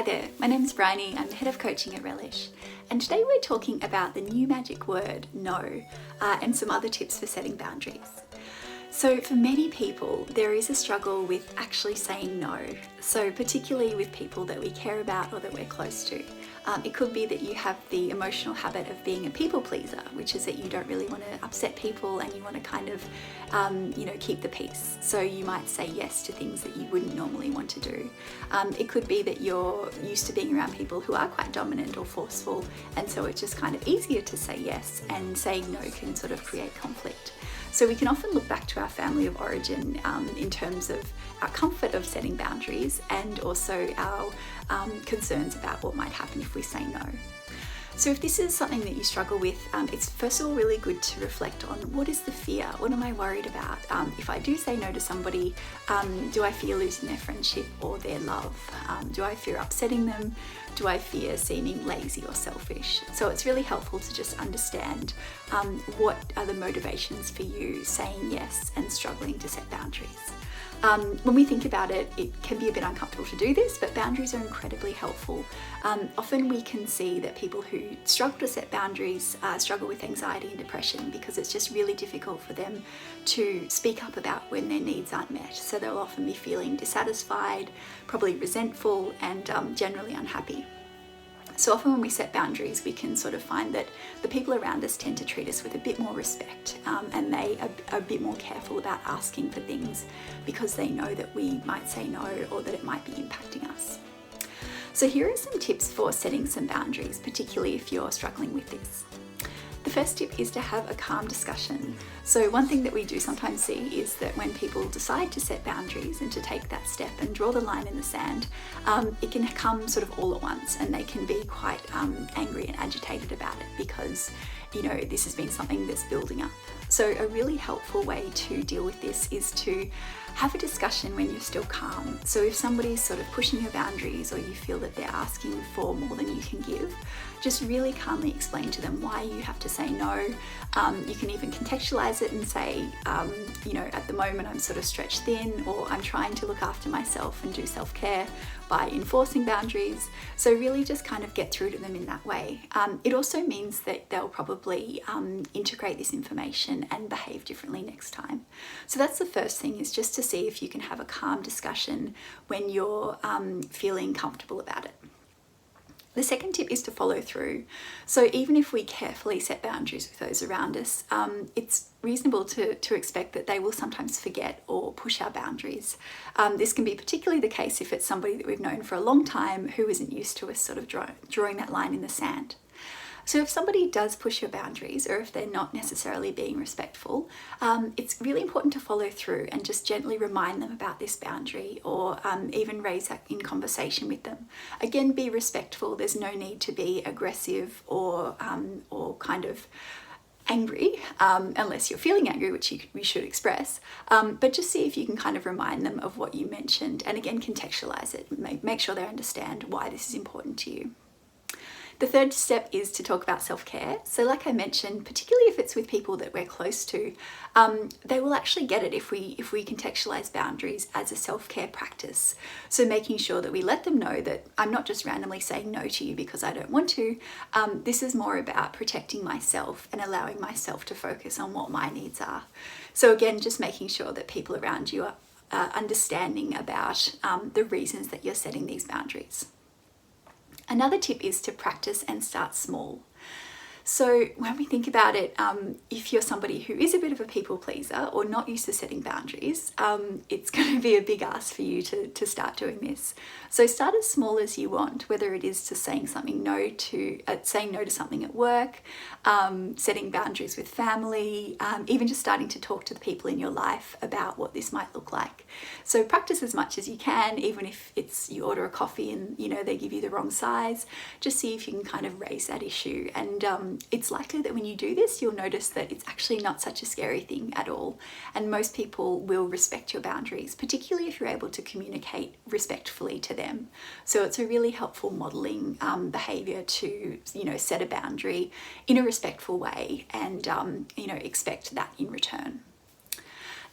Hi there, my name is Bryony, I'm the Head of Coaching at Relish, and today we're talking about the new magic word, no, and some other tips for setting boundaries. So for many people, there is a struggle with actually saying no, so particularly with people that we care about or that we're close to. It could be that you have the emotional habit of being a people pleaser, which is that you don't really want to upset people and you want to kind of, keep the peace. So you might say yes to things that you wouldn't normally want to do. It could be that you're used to being around people who are quite dominant or forceful, and so it's just kind of easier to say yes, and saying no can sort of create conflict. So we can often look back to our family of origin in terms of our comfort of setting boundaries and also our concerns about what might happen if we say no. So if this is something that you struggle with, it's first of all really good to reflect on what is the fear? What am I worried about? If I do say no to somebody, do I fear losing their friendship or their love? Do I fear upsetting them? Do I fear seeming lazy or selfish? So it's really helpful to just understand what are the motivations for you saying yes and struggling to set boundaries. When we think about it, it can be a bit uncomfortable to do this, but boundaries are incredibly helpful. Often we can see that people who struggle to set boundaries struggle with anxiety and depression because it's just really difficult for them to speak up about when their needs aren't met. So they'll often be feeling dissatisfied, probably resentful, and generally unhappy. So often when we set boundaries, we can sort of find that the people around us tend to treat us with a bit more respect, and they are a bit more careful about asking for things because they know that we might say no or that it might be impacting us. So here are some tips for setting some boundaries, particularly if you're struggling with this. The first tip is to have a calm discussion. So one thing that we do sometimes see is that when people decide to set boundaries and to take that step and draw the line in the sand, it can come sort of all at once, and they can be quite angry and agitated about it because, this has been something that's building up. So a really helpful way to deal with this is to have a discussion when you're still calm. So if somebody's sort of pushing your boundaries or you feel that they're asking for more than you can give, just really calmly explain to them why you have to say no. You can even contextualize it and say, at the moment I'm sort of stretched thin, or I'm trying to look after myself and do self-care by enforcing boundaries. So really just kind of get through to them in that way. It also means that they'll probably integrate this information and behave differently next time. So that's the first thing, is just to see if you can have a calm discussion when you're feeling comfortable about it. The second tip is to follow through. So even if we carefully set boundaries with those around us, it's reasonable to expect that they will sometimes forget or push our boundaries. This can be particularly the case if it's somebody that we've known for a long time who isn't used to us sort of drawing that line in the sand. So if somebody does push your boundaries, or if they're not necessarily being respectful, it's really important to follow through and just gently remind them about this boundary, or even raise that in conversation with them. Again, be respectful. There's no need to be aggressive or kind of angry, unless you're feeling angry, which we should express, but just see if you can kind of remind them of what you mentioned, and again, contextualize it. Make sure they understand why this is important to you. The third step is to talk about self-care. So like I mentioned, particularly if it's with people that we're close to, they will actually get it if we contextualize boundaries as a self-care practice. So making sure that we let them know that I'm not just randomly saying no to you because I don't want to. This is more about protecting myself and allowing myself to focus on what my needs are. So again, just making sure that people around you are understanding about the reasons that you're setting these boundaries. Another tip is to practice and start small. So when we think about it, if you're somebody who is a bit of a people pleaser or not used to setting boundaries, it's going to be a big ask for you to start doing this. So start as small as you want, whether it is to saying no to something at work, setting boundaries with family, even just starting to talk to the people in your life about what this might look like. So practice as much as you can, even if it's you order a coffee and they give you the wrong size. Just see if you can kind of raise that issue, and it's likely that when you do this, you'll notice that it's actually not such a scary thing at all. And most people will respect your boundaries, particularly if you're able to communicate respectfully to them. So it's a really helpful modeling behavior to, set a boundary in a respectful way and, expect that in return.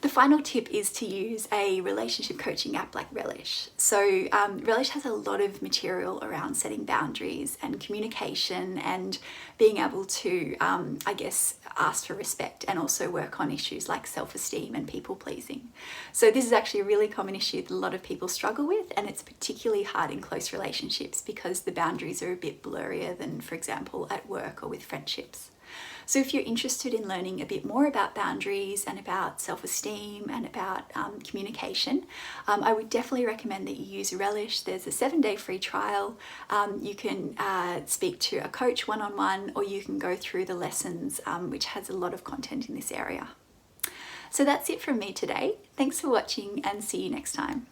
The final tip is to use a relationship coaching app like Relish. So Relish has a lot of material around setting boundaries and communication and being able to, I guess, ask for respect and also work on issues like self-esteem and people pleasing. So this is actually a really common issue that a lot of people struggle with, and it's particularly hard in close relationships because the boundaries are a bit blurrier than, for example, at work or with friendships. So if you're interested in learning a bit more about boundaries and about self-esteem and about communication, I would definitely recommend that you use Relish. There's a 7-day free trial. You can speak to a coach one-on-one, or you can go through the lessons, which has a lot of content in this area. So that's it from me today. Thanks for watching, and see you next time.